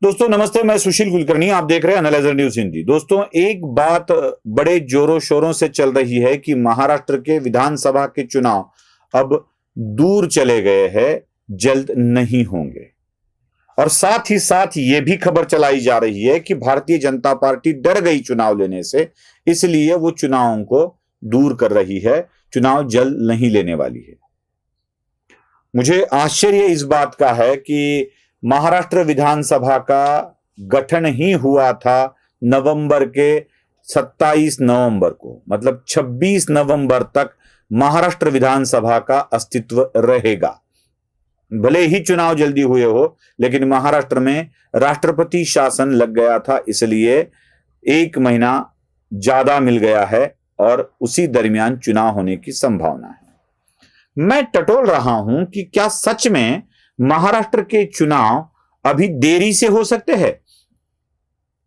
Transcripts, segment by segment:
दोस्तों नमस्ते, मैं सुशील कुलकर्णी। आप देख रहे हैं एनालाइजर न्यूज हिंदी। दोस्तों, एक बात बड़े जोरों शोरों से चल रही है कि महाराष्ट्र के विधानसभा के चुनाव अब दूर चले गए हैं, जल्द नहीं होंगे। और साथ ही साथ ये भी खबर चलाई जा रही है कि भारतीय जनता पार्टी डर गई चुनाव लेने से, इसलिए वो चुनावों को दूर कर रही है, चुनाव जल्द नहीं लेने वाली है। मुझे आश्चर्य इस बात का है कि महाराष्ट्र विधानसभा का गठन ही हुआ था नवंबर के 27 नवंबर को, मतलब 26 नवंबर तक महाराष्ट्र विधानसभा का अस्तित्व रहेगा। भले ही चुनाव जल्दी हुए हो, लेकिन महाराष्ट्र में राष्ट्रपति शासन लग गया था, इसलिए 1 महीना ज्यादा मिल गया है और उसी दरमियान चुनाव होने की संभावना है। मैं टटोल रहा हूं कि क्या सच में महाराष्ट्र के चुनाव अभी देरी से हो सकते हैं?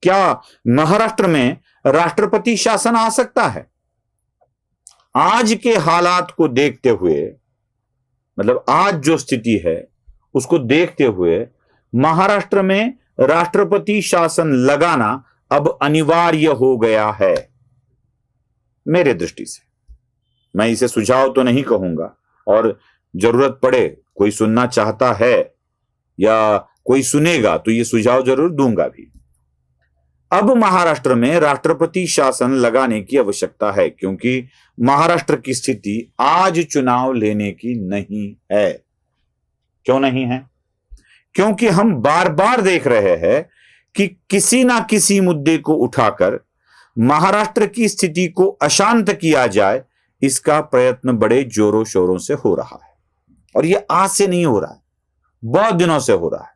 क्या महाराष्ट्र में राष्ट्रपति शासन आ सकता है? आज के हालात को देखते हुए, मतलब आज जो स्थिति है उसको देखते हुए, महाराष्ट्र में राष्ट्रपति शासन लगाना अब अनिवार्य हो गया है मेरे दृष्टि से। मैं इसे सुझाव तो नहीं कहूंगा, और जरूरत पड़े, कोई सुनना चाहता है या कोई सुनेगा तो ये सुझाव जरूर दूंगा भी। अब महाराष्ट्र में राष्ट्रपति शासन लगाने की आवश्यकता है, क्योंकि महाराष्ट्र की स्थिति आज चुनाव लेने की नहीं है। क्यों नहीं है? क्योंकि हम बार बार देख रहे हैं कि किसी ना किसी मुद्दे को उठाकर महाराष्ट्र की स्थिति को अशांत किया जाए, इसका प्रयत्न बड़े जोरों शोरों से हो रहा है। और यह आज से नहीं हो रहा है, बहुत दिनों से हो रहा है।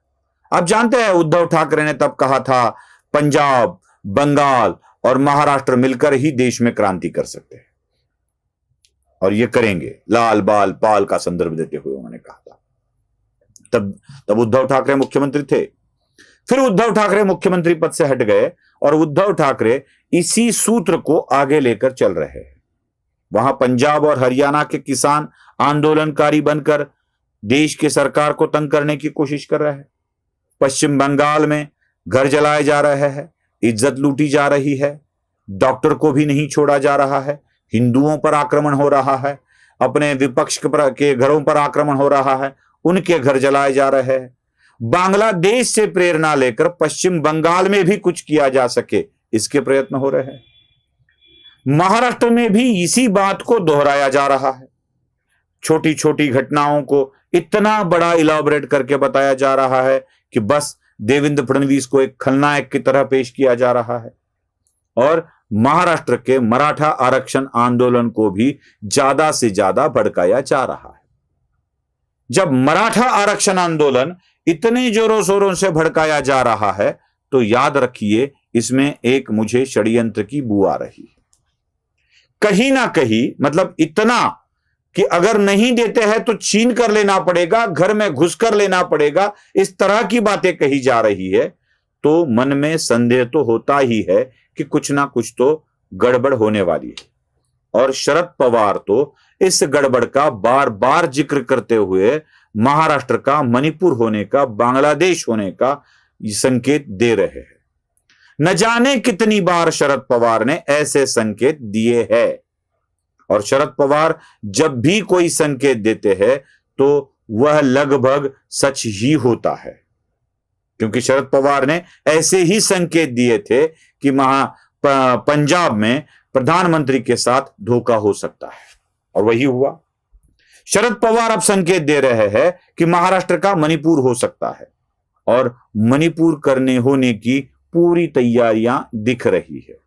आप जानते हैं, उद्धव ठाकरे ने तब कहा था पंजाब, बंगाल और महाराष्ट्र मिलकर ही देश में क्रांति कर सकते हैं, और ये करेंगे। लाल बाल पाल का संदर्भ देते हुए उन्होंने कहा था। तब उद्धव ठाकरे मुख्यमंत्री थे। फिर उद्धव ठाकरे मुख्यमंत्री पद से हट गए और उद्धव ठाकरे इसी सूत्र को आगे लेकर चल रहे हैं। वहां पंजाब और हरियाणा के किसान आंदोलनकारी बनकर देश की सरकार को तंग करने की कोशिश कर रहे हैं। पश्चिम बंगाल में घर जलाए जा रहे हैं, इज्जत लूटी जा रही है, डॉक्टर को भी नहीं छोड़ा जा रहा है, हिंदुओं पर आक्रमण हो रहा है, अपने विपक्ष के घरों पर आक्रमण हो रहा है, उनके घर जलाए जा रहे हैं। बांग्लादेश से प्रेरणा लेकर पश्चिम बंगाल में भी कुछ किया जा सके, इसके प्रयत्न हो रहे हैं। महाराष्ट्र में भी इसी बात को दोहराया जा रहा है। छोटी छोटी घटनाओं को इतना बड़ा इलाबोरेट करके बताया जा रहा है कि बस देवेंद्र फडणवीस को एक खलनायक की तरह पेश किया जा रहा है। और महाराष्ट्र के मराठा आरक्षण आंदोलन को भी ज्यादा से ज्यादा भड़काया जा रहा है। जब मराठा आरक्षण आंदोलन इतने जोरों शोरों से भड़काया जा रहा है, तो याद रखिए, इसमें एक मुझे षड्यंत्र की बू आ रही है। कहीं ना कहीं, मतलब इतना कि अगर नहीं देते हैं तो छीन कर लेना पड़ेगा, घर में घुस कर लेना पड़ेगा, इस तरह की बातें कही जा रही है। तो मन में संदेह तो होता ही है कि कुछ ना कुछ तो गड़बड़ होने वाली है। और शरद पवार तो इस गड़बड़ का बार बार जिक्र करते हुए महाराष्ट्र का मणिपुर होने का, बांग्लादेश होने का संकेत दे रहे हैं। न जाने कितनी बार शरद पवार ने ऐसे संकेत दिए हैं। और शरद पवार जब भी कोई संकेत देते हैं तो वह लगभग सच ही होता है, क्योंकि शरद पवार ने ऐसे ही संकेत दिए थे कि पंजाब में प्रधानमंत्री के साथ धोखा हो सकता है, और वही हुआ। शरद पवार अब संकेत दे रहे हैं कि महाराष्ट्र का मणिपुर हो सकता है, और मणिपुर करने होने की पूरी तैयारियां दिख रही है।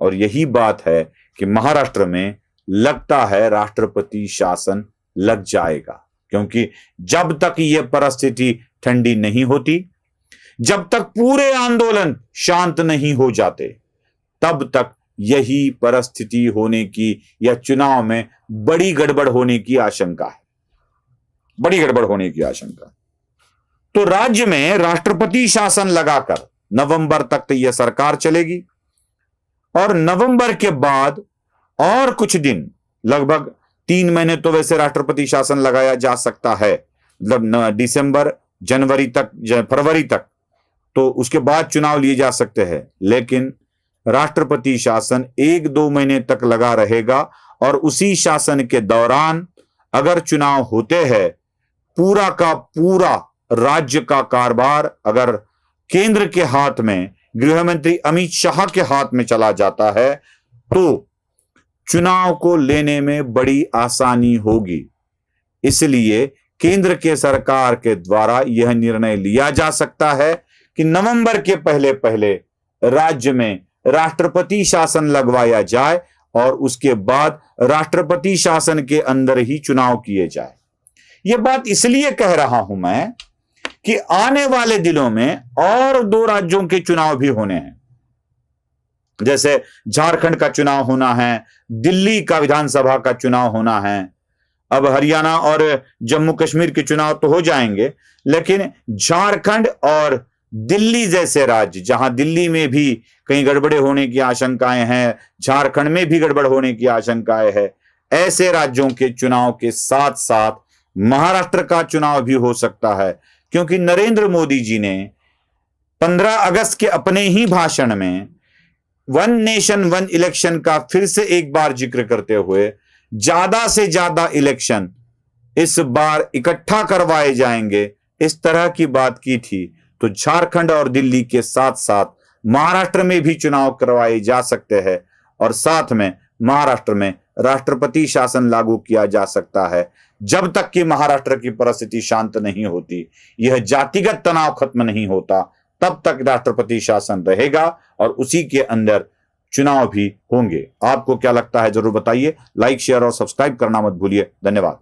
और यही बात है कि महाराष्ट्र में लगता है राष्ट्रपति शासन लग जाएगा, क्योंकि जब तक यह परिस्थिति ठंडी नहीं होती, जब तक पूरे आंदोलन शांत नहीं हो जाते, तब तक यही परिस्थिति होने की या चुनाव में बड़ी गड़बड़ होने की आशंका है, बड़ी गड़बड़ होने की आशंका। तो राज्य में राष्ट्रपति शासन लगाकर नवंबर तक तो यह सरकार चलेगी, और नवंबर के बाद और कुछ दिन, लगभग 3 महीने तो वैसे राष्ट्रपति शासन लगाया जा सकता है, मतलब दिसंबर, जनवरी तक, फरवरी तक तो उसके बाद चुनाव लिए जा सकते हैं, लेकिन राष्ट्रपति शासन 1-2 महीने तक लगा रहेगा और उसी शासन के दौरान अगर चुनाव होते हैं, पूरा का पूरा राज्य का कारभार अगर केंद्र के हाथ में, गृह मंत्री अमित शाह के हाथ में चला जाता है, तो चुनाव को लेने में बड़ी आसानी होगी। इसलिए केंद्र के सरकार के द्वारा यह निर्णय लिया जा सकता है कि नवंबर के पहले पहले राज्य में राष्ट्रपति शासन लगवाया जाए और उसके बाद राष्ट्रपति शासन के अंदर ही चुनाव किए जाए। यह बात इसलिए कह रहा हूं मैं कि आने वाले दिनों में और 2 राज्यों के चुनाव भी होने हैं। जैसे झारखंड का चुनाव होना है, दिल्ली का विधानसभा का चुनाव होना है। अब हरियाणा और जम्मू कश्मीर के चुनाव तो हो जाएंगे, लेकिन झारखंड और दिल्ली जैसे राज्य, जहां दिल्ली में भी कहीं गड़बड़े होने की आशंकाएं हैं, झारखंड में भी गड़बड़ होने की आशंकाएं हैं, ऐसे राज्यों के चुनाव के साथ साथ महाराष्ट्र का चुनाव भी हो सकता है। क्योंकि नरेंद्र मोदी जी ने 15 अगस्त के अपने ही भाषण में वन नेशन वन इलेक्शन का फिर से एक बार जिक्र करते हुए ज्यादा से ज्यादा इलेक्शन इस बार इकट्ठा करवाए जाएंगे, इस तरह की बात की थी। तो झारखंड और दिल्ली के साथ साथ महाराष्ट्र में भी चुनाव करवाए जा सकते हैं और साथ में महाराष्ट्र में राष्ट्रपति शासन लागू किया जा सकता है। जब तक कि महाराष्ट्र की परिस्थिति शांत नहीं होती, यह जातिगत तनाव खत्म नहीं होता, तब तक राष्ट्रपति शासन रहेगा और उसी के अंदर चुनाव भी होंगे। आपको क्या लगता है जरूर बताइए। लाइक, शेयर और सब्सक्राइब करना मत भूलिए। धन्यवाद।